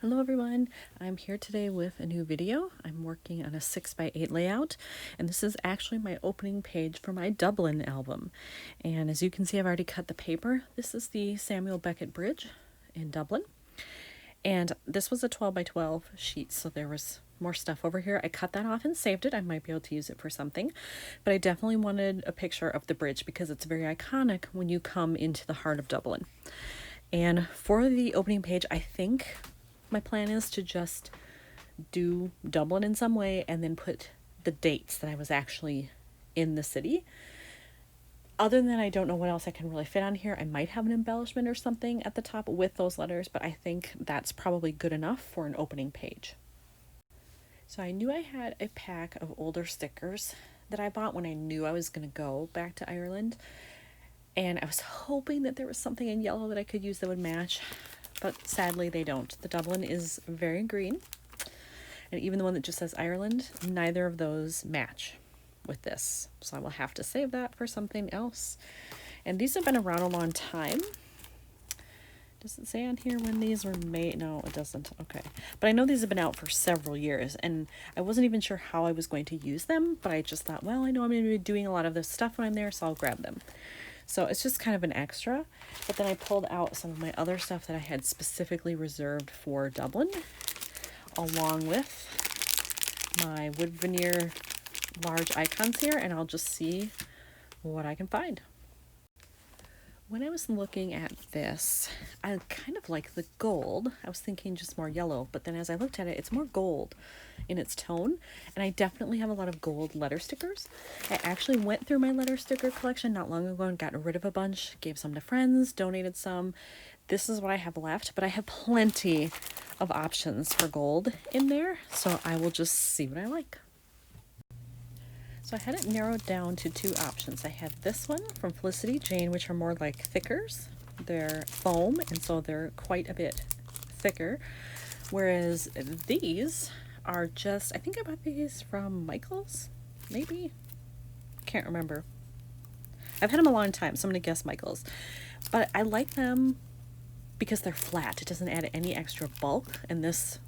Hello everyone, I'm here today with a new video. I'm working on a 6x8 layout, and this is actually my opening page for my Dublin album. And as you can see, I've already cut the paper. This is the Samuel Beckett Bridge in Dublin. And this was a 12x12 sheet, so there was more stuff over here. I cut that off and saved it. I might be able to use it for something. But I definitely wanted a picture of the bridge because it's very iconic when you come into the heart of Dublin. And for the opening page, I think my plan is to just do Dublin in some way and then put the dates that I was actually in the city. Other than that, I don't know what else I can really fit on here. I might have an embellishment or something at the top with those letters, but I think that's probably good enough for an opening page. So I knew I had a pack of older stickers that I bought when I knew I was going to go back to Ireland. And I was hoping that there was something in yellow that I could use that would match, but sadly they don't. The Dublin is very green, and even the one that just says Ireland, neither of those match with this. So I will have to save that for something else. And these have been around a long time. Does it say on here when these were made? No, it doesn't. Okay. But I know these have been out for several years, and I wasn't even sure how I was going to use them, but I just thought, well, I know I'm going to be doing a lot of this stuff when I'm there, so I'll grab them. So it's just kind of an extra. But then I pulled out some of my other stuff that I had specifically reserved for Dublin, along with my wood veneer large icons here, and I'll just see what I can find. When I was looking at this, I kind of like the gold. I was thinking just more yellow, but then as I looked at it, it's more gold in its tone, and I definitely have a lot of gold letter stickers. I actually went through my letter sticker collection not long ago and got rid of a bunch, gave some to friends, donated some. This is what I have left, but I have plenty of options for gold in there, so I will just see what I like. So I had it narrowed down to two options. I had this one from Felicity Jane, which are more like thickers. They're foam, and so they're quite a bit thicker. Whereas these are just, I think I bought these from Michael's, maybe? Can't remember. I've had them a long time, so I'm going to guess Michael's. But I like them because they're flat. It doesn't add any extra bulk, and this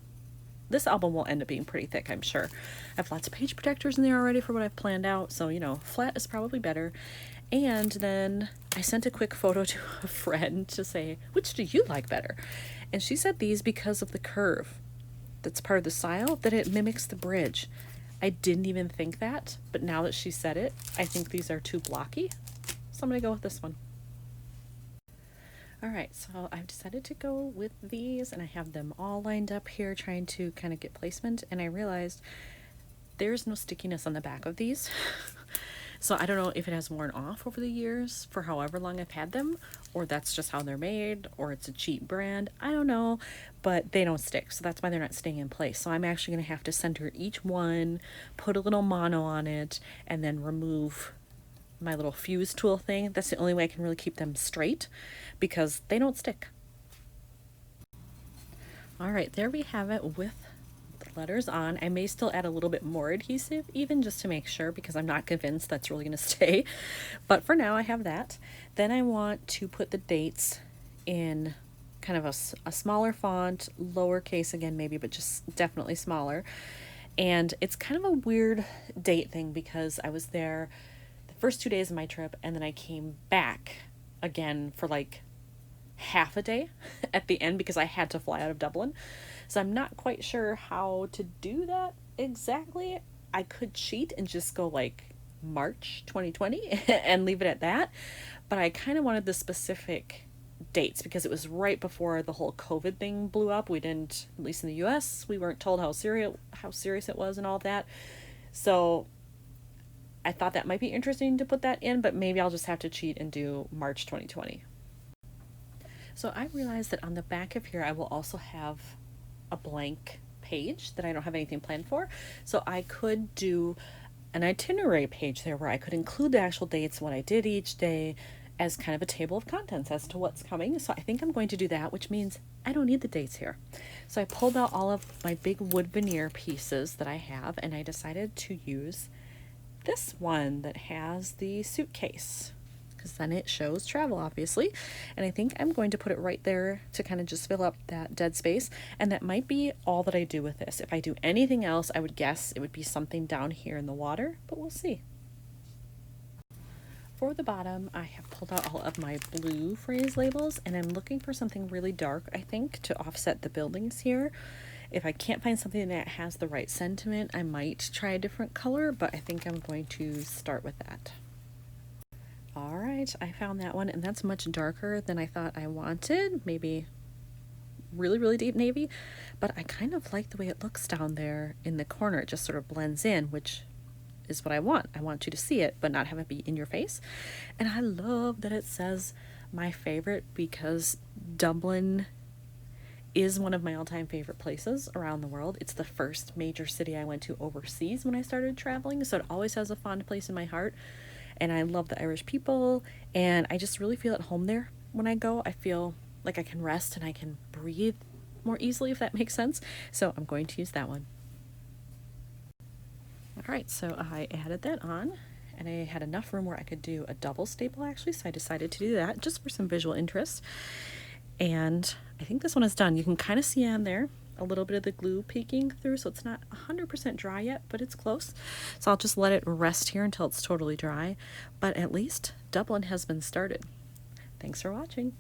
album will end up being pretty thick, I'm sure. I have lots of page protectors in there already for what I've planned out, so, you know, flat is probably better. And then I sent a quick photo to a friend to say, which do you like better? And she said these because of the curve that's part of the style, that it mimics the bridge. I didn't even think that, but now that she said it, I think these are too blocky, so I'm going to go with this one. Alright, so I've decided to go with these, and I have them all lined up here trying to kind of get placement, and I realized there's no stickiness on the back of these. So I don't know if it has worn off over the years for however long I've had them, or that's just how they're made, or it's a cheap brand. I don't know, but they don't stick, so that's why they're not staying in place. So I'm actually going to have to center each one, put a little mono on it, and then remove my little fuse tool thing. That's the only way I can really keep them straight because they don't stick. All right, there we have it with the letters on. I may still add a little bit more adhesive even just to make sure, because I'm not convinced that's really going to stay. But for now I have that. Then I want to put the dates in kind of a smaller font, lowercase again maybe, but just definitely smaller. And it's kind of a weird date thing because I was there first 2 days of my trip, and then I came back again for like half a day at the end because I had to fly out of Dublin. So I'm not quite sure how to do that exactly. I could cheat and just go like March 2020 and leave it at that, but I kind of wanted the specific dates because it was right before the whole COVID thing blew up. We didn't, at least in the US, we weren't told how serious it was and all that. So I thought that might be interesting to put that in, but maybe I'll just have to cheat and do March 2020. So I realized that on the back of here, I will also have a blank page that I don't have anything planned for. So I could do an itinerary page there where I could include the actual dates, what I did each day, as kind of a table of contents as to what's coming. So I think I'm going to do that, which means I don't need the dates here. So I pulled out all of my big wood veneer pieces that I have, and I decided to use this one that has the suitcase because then it shows travel, obviously. And I think I'm going to put it right there to kind of just fill up that dead space. And that might be all that I do with this. If I do anything else, I would guess it would be something down here in the water, but we'll see. For the bottom, I have pulled out all of my blue phrase labels, and I'm looking for something really dark, I think, to offset the buildings here. If I can't find something that has the right sentiment, I might try a different color, but I think I'm going to start with that. All right, I found that one, and that's much darker than I thought I wanted. Maybe really, really deep navy, but I kind of like the way it looks down there in the corner. It just sort of blends in, which is what I want. I want you to see it, but not have it be in your face. And I love that it says my favorite, because Dublin is one of my all-time favorite places around the world. It's the first major city I went to overseas when I started traveling, so it always has a fond place in my heart. And I love the Irish people, and I just really feel at home there when I go. I feel like I can rest and I can breathe more easily, if that makes sense. So I'm going to use that one. All right, so I added that on, and I had enough room where I could do a double staple actually, so I decided to do that just for some visual interest. And I think this one is done. You can kind of see on there a little bit of the glue peeking through, so it's not 100% dry yet, but it's close. So I'll just let it rest here until it's totally dry, but at least Dublin has been started. Thanks for watching.